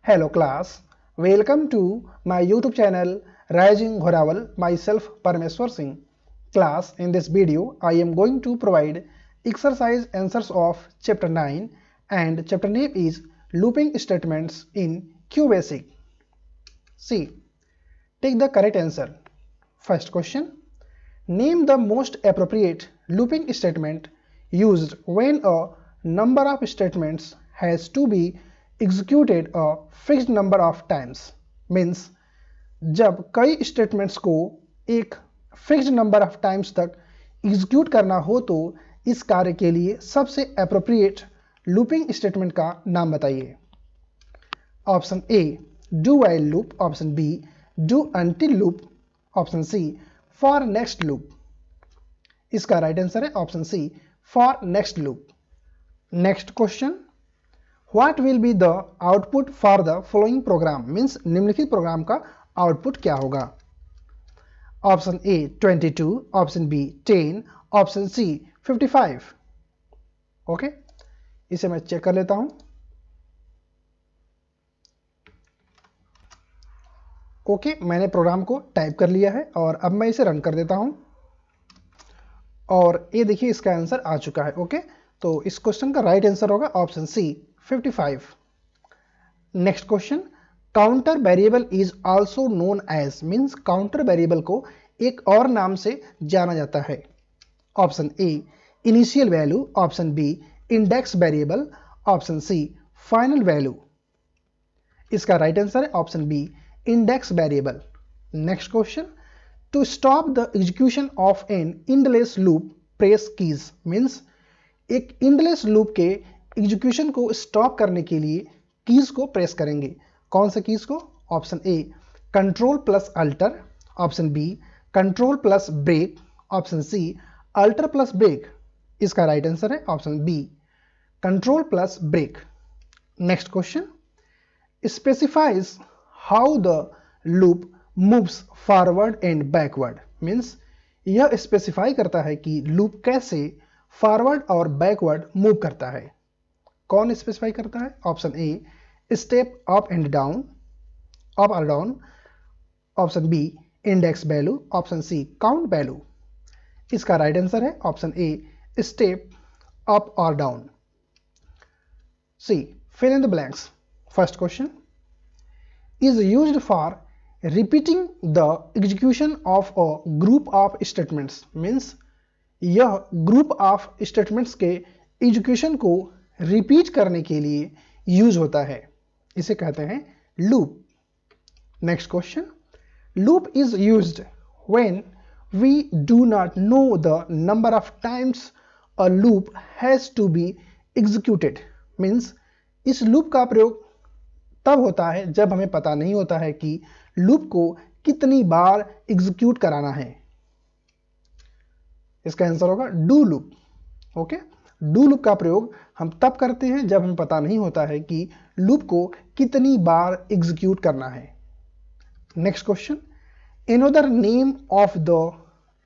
Hello class, welcome to my YouTube channel Rising Ghorawal, myself Parameswar Singh. Class, in this video I am going to provide exercise answers of chapter 9 and chapter name is looping statements in QBasic. See, take the correct answer. First question, name the most appropriate looping statement used when a number of statements has to be executed a fixed number of times. Means जब कई statements को एक fixed number of times तक execute करना हो तो इस कार्य के लिए सबसे एप्रोप्रिएट लूपिंग स्टेटमेंट का नाम बताइए. Option A do while loop, option B do until loop, option C for next loop. इसका राइट आंसर है option C for next loop. Next question, what will be the output for the following program. Means निम्नलिखित program का output क्या होगा. Option A 22, option B 10, option C 55. Okay, इसे मैं check कर लेता हूं. ओके, मैंने प्रोग्राम को टाइप कर लिया है और अब मैं इसे रन कर देता हूं और ये देखिए इसका आंसर आ चुका है. ओके, तो इस क्वेश्चन का राइट आंसर होगा option C 55. Next question, counter variable is also known as. मीन्स काउंटर वेरिएबल को एक और नाम से जाना जाता है. Option A initial value, option B index variable, option C final value. इसका राइट आंसर है option B index variable. Next question, to stop the execution of an endless loop press keys. Means एक endless loop के execution को stop करने के लिए keys को press करेंगे. कौन से कीज को. Option A control plus alter, option B control plus break, option C alter plus break. इसका राइट आंसर है option B control plus break. Next question, specifies how the loop moves forward and backward. Means यह specify करता है कि loop कैसे forward और backward move करता है. कौन स्पेसिफाई करता है. Option A step up and down, up और down, option B index value, option C count value. इसका राइट आंसर है ऑप्शन ए स्टेप अप और down. C fill in the blanks. First question, is used for repeating the execution of a group of statements. means यह group of statements के execution को repeat करने के लिए use होता है. इसे कहते हैं loop. Next question, loop is used when we do not know the number of times a loop has to be executed. Means इस लूप का प्रयोग तब होता है जब हमें पता नहीं होता है कि लूप को कितनी बार एग्जीक्यूट कराना है. इसका आंसर होगा do loop. Okay, do loop का प्रयोग हम तब करते हैं जब हमें पता नहीं होता है कि लूप को कितनी बार एग्जीक्यूट करना है. Next question, another name of the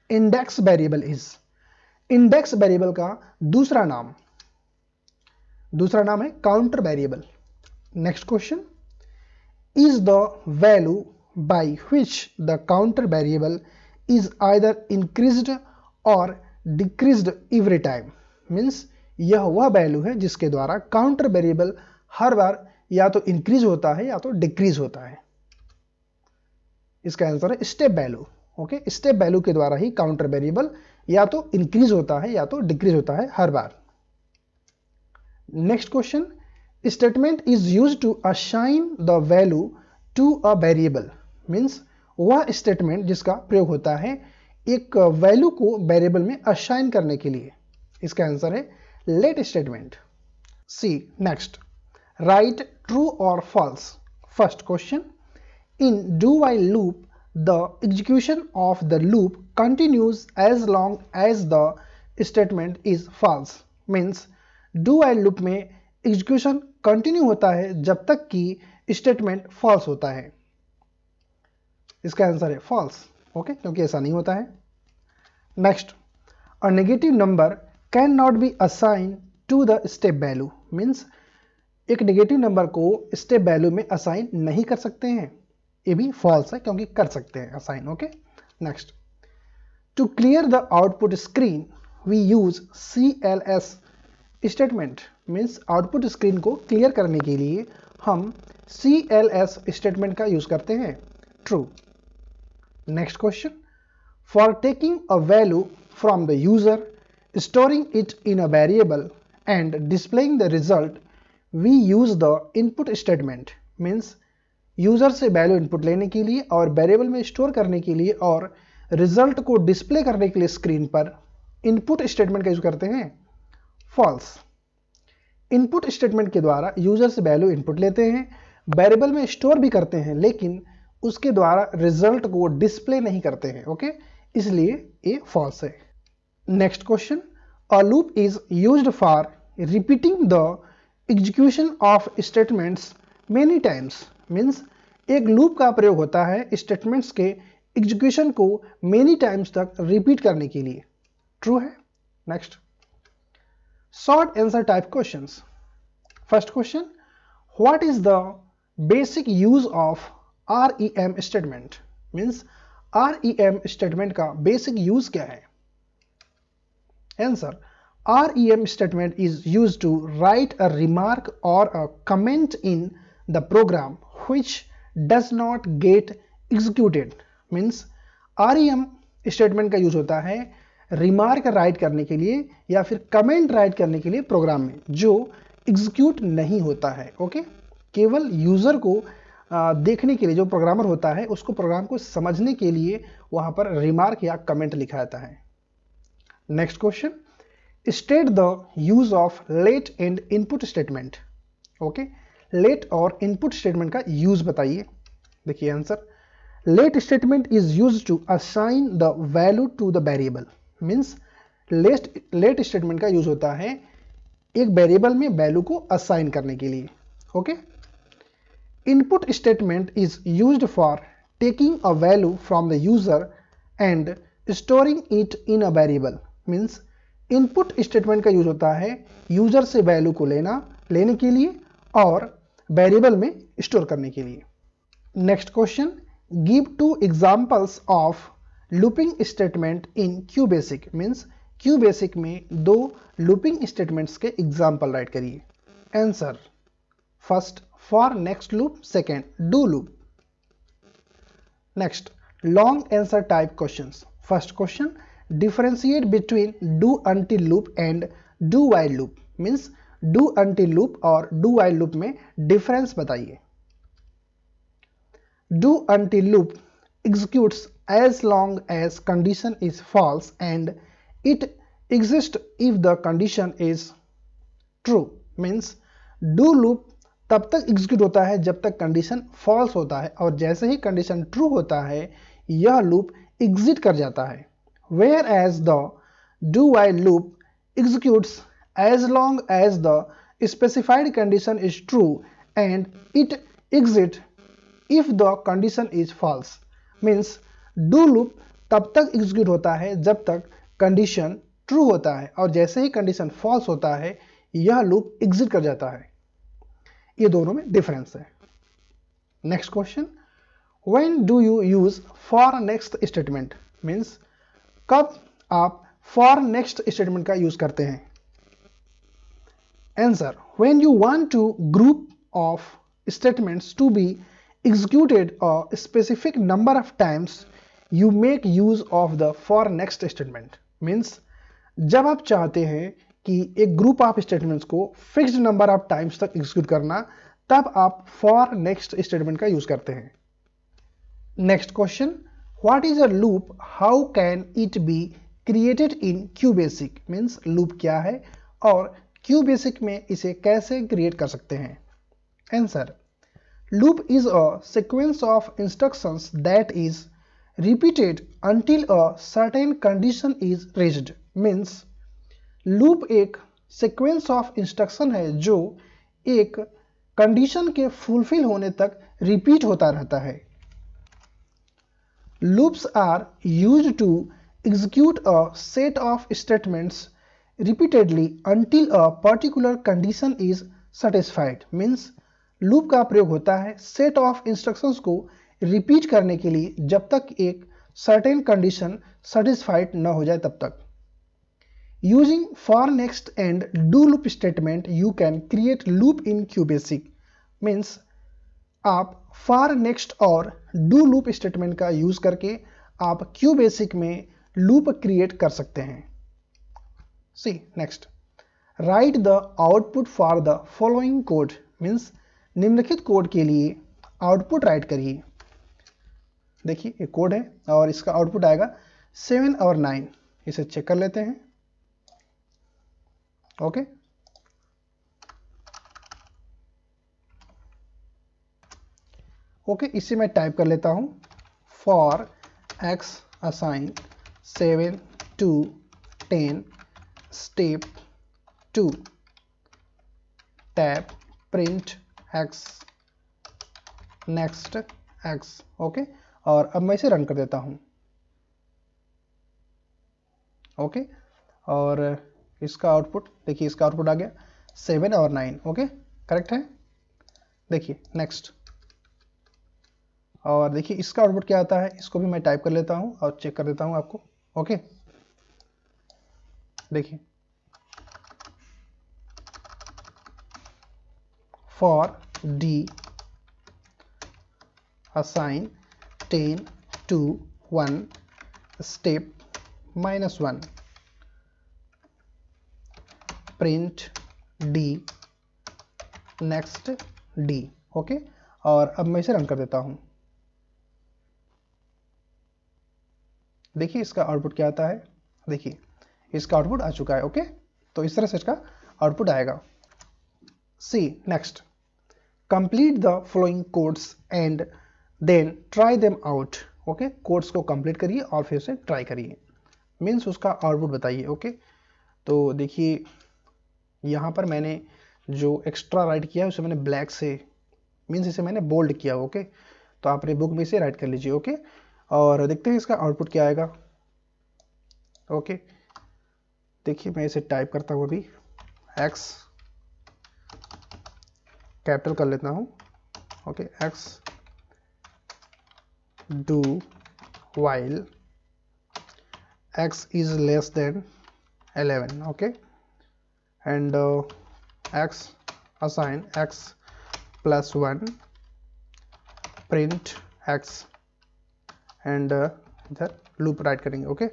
index variable is. Index variable का दूसरा नाम है counter variable. Next question, is the value by which the counter variable is either increased or decreased every time. Means यह वह value है जिसके द्वारा counter variable हर बार या तो इंक्रीज होता है या तो डिक्रीज होता है. इसका आंसर है step value. Okay, step value के द्वारा ही काउंटर वेरिएबल या तो इंक्रीज होता है या तो डिक्रीज होता है हर बार. Next question, statement is use to assign the value to a variable. Means वह स्टेटमेंट जिसका प्रयोग होता है एक वैल्यू को वेरिएबल में असाइन करने के लिए. इसका आंसर है let statement. C next, right true और false. First question, in do while loop the execution of the loop continues as long as the statement is false. Means do while loop में execution continue होता है जब तक कि statement false होता है. इसका आंसर है फॉल्स. ओके, क्योंकि ऐसा नहीं होता है. Next, a negative number can not be assign to the step value. Means एक नेगेटिव नंबर को स्टेप वैल्यू में असाइन नहीं कर सकते हैं, ये भी फॉल्स है क्योंकि कर सकते हैं assign. Okay, next, to clear the output screen we use CLS statement, means output screen को क्लियर करने के लिए हम CLS स्टेटमेंट का यूज करते हैं। True. Next question, for taking a value from the user, storing it in a variable and displaying the result we use the input statement, means user से value input लेने के लिए और variable में store करने के लिए और रिजल्ट को डिस्प्ले करने के लिए स्क्रीन पर इनपुट स्टेटमेंट का यूज करते हैं। फॉल्स। इनपुट स्टेटमेंट के द्वारा यूजर से वैल्यू इनपुट लेते हैं, वेरिएबल में स्टोर भी करते हैं, लेकिन उसके द्वारा रिजल्ट को डिस्प्ले नहीं करते हैं। ओके, इसलिए ये फॉल्स है। Next question, a loop is used for repeating the execution of statements many times, means एक लूप का प्रयोग होता है स्टेटमेंट्स के एग्जीक्यूशन को मेनी टाइम्स तक रिपीट करने के लिए। ट्रू है। Next, short answer type questions. First question, what is the basic use of REM statement, means REM statement का बेसिक यूज क्या है? Answer, REM statement is used to write a remark or a comment in the program which does not get executed, means REM statement का use होता है remark right करने के लिए या फिर कमेंट राइट करने के लिए प्रोग्राम में जो एग्जीक्यूट नहीं होता है। ओके, केवल यूजर को देखने के लिए जो प्रोग्रामर होता है उसको प्रोग्राम को समझने के लिए वहां पर रिमार्क या कमेंट लिखा जाता है। Next question, state the use of let and input statement. Okay, let और इनपुट स्टेटमेंट का यूज बताइए। देखिए answer, let statement is use to assign the value to the variable, means let statement का use होता है एक variable में value को असाइन करने के लिए। Okay, input statement is used for taking a value from the user and storing it in a variable, means input statement का यूज होता है यूजर से वैल्यू को लेने के लिए और वेरिएबल में स्टोर करने के लिए। Next question, give 2 examples of looping statement in QBasic, means QBasic में 2 लूपिंग स्टेटमेंट्स के एग्जांपल राइट करिए। Answer, first for next loop, second do loop. Next, long answer type questions. First question, differentiate between do until loop and do while loop, means do until loop और do while loop में difference बताइए। do until loop executes as long as condition is false and it exists if the condition is true, means do loop तब तक execute होता है जब तक condition false होता है और जैसे ही कंडीशन ट्रू होता है यह लूप एग्जिट कर जाता है। Whereas the do while loop executes as long as the specified condition is true and it exits if the condition is false, means do loop तब तक एग्जीक्यूट होता है जब तक कंडीशन ट्रू होता है और जैसे ही कंडीशन फॉल्स होता है यह लूप एग्जिट कर जाता है। ये दोनों में डिफरेंस है। Next question, when do you use for next statement, means कब आप फॉर नेक्स्ट स्टेटमेंट का यूज करते हैं? Answer, when you want to group of statements to be executed a specific number of times you make use of the for next statement, means जब आप चाहते हैं कि एक ग्रुप ऑफ स्टेटमेंट्स को फिक्स्ड नंबर ऑफ टाइम्स तक execute करना तब आप फॉर नेक्स्ट स्टेटमेंट का यूज करते हैं। Next question, What is a loop? How can it be created in QBasic? Means loop क्या है और QBasic में इसे कैसे क्रिएट कर सकते हैं? Answer, loop is a sequence of instructions that is repeated until a certain condition is reached. Means loop एक sequence of instruction है जो एक कंडीशन के फुलफिल होने तक रिपीट होता रहता है। Loops are used to execute a set of statements repeatedly until a particular condition is satisfied means loop का प्रयोग होता है सेट ऑफ इंस्ट्रक्शंस को रिपीट करने के लिए जब तक एक सर्टेन कंडीशन सेटिस्फाइड न हो जाए तब तक। Using for next and do loop statement you can create loop in QBasic means आप फॉर नेक्स्ट और डू लूप स्टेटमेंट का यूज करके आप क्यूबेसिक में लूप क्रिएट कर सकते हैं। C next, write the output for the following code means निम्नलिखित कोड के लिए आउटपुट राइट करिए। देखिए एक कोड है और इसका आउटपुट आएगा 7 और 9। इसे चेक कर लेते हैं। ओके ओके, इसे मैं टाइप कर लेता हूं for x assign 7 to 10 step 2 tab print x next x। Okay, और अब मैं इसे रन कर देता हूं। ओके, और इसका आउटपुट देखिए, इसका आउटपुट आ गया 7 और 9। ओके, करेक्ट है। देखिए नेक्स्ट, और देखिए इसका आउटपुट क्या आता है, इसको भी मैं टाइप कर लेता हूं और चेक कर देता हूं आपको। ओके, देखिए for D assign 10 to 1 step -1 print D next D. Okay, और अब मैं इसे रन कर देता हूं। देखिए इसका आउटपुट क्या आता है, देखिए इसका आउटपुट आ चुका है। ओके, तो इस तरह से इसका आउटपुट आएगा। C next, complete the following codes and then try them out. Okay, codes को कंप्लीट करिए और फिर उसे ट्राई करिए मीन्स उसका आउटपुट बताइए। ओके, तो देखिए यहाँ पर मैंने जो एक्स्ट्रा राइट किया है उसे मैंने ब्लैक से मीन्स इसे मैंने बोल्ड किया। ओके, तो आप अपने बुक में इसे राइट कर लीजिए। ओके, और देखते हैं इसका आउटपुट क्या आएगा। ओके, देखिए मैं इसे टाइप करता हूँ अभी, x कैपिटल कर लेता हूँ। Okay, x do while x is less than 11। Okay, and x assign x plus 1 print x and इधर लूप राइट करेंगे। ओके,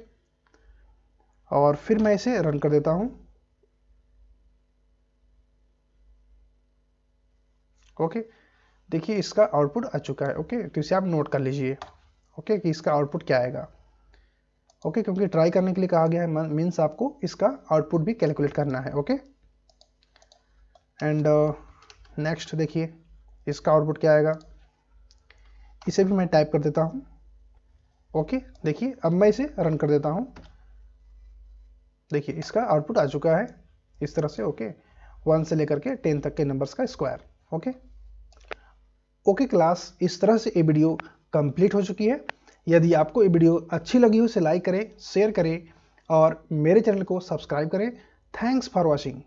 और फिर मैं इसे रन कर देता हूं। ओके, देखिए इसका आउटपुट आ चुका है। ओके, तो इसे आप नोट कर लीजिए। ओके, कि इसका आउटपुट क्या आएगा। ओके, क्योंकि ट्राई करने के लिए कहा गया है मीन्स आपको इसका आउटपुट भी कैलकुलेट करना है। ओके, एंड नेक्स्ट देखिए इसका आउटपुट क्या आएगा, इसे भी मैं टाइप कर देता हूं। ओके, देखिए अब मैं इसे रन कर देता हूं। देखिए इसका आउटपुट आ चुका है इस तरह से। ओके, 1 से लेकर के 10 तक के नंबर्स का स्क्वायर। ओके ओके क्लास, इस तरह से ये वीडियो कंप्लीट हो चुकी है। यदि आपको ये वीडियो अच्छी लगी हो इसे लाइक करें, शेयर करें और मेरे चैनल को सब्सक्राइब करें। Thanks for watching.